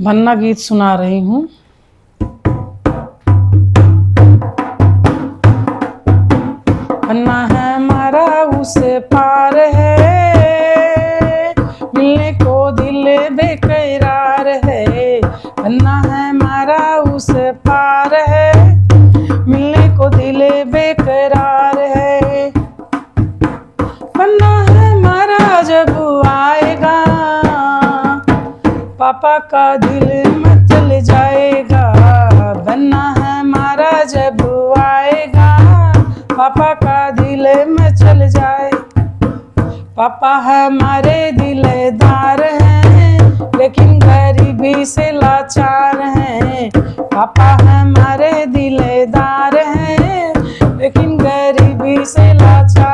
भन्ना गीत सुना रही हूँ। भन्ना है हमारा उसे पार है, मिलने को दिल बेकरार है। भन्ना है हमारा उसे पार है, मिलने को दिल बेकरार है। भन्ना है हमारा जब आएगा, पापा का दिल मचल जाएगा। भन्ना है हमारा जब आएगा, पापा का दिल मचल जाए। पापा हमारे दिलदार हैं, लेकिन गरीबी से लाचार हैं। पापा हमारे दिलदार हैं, लेकिन गरीबी से लाचार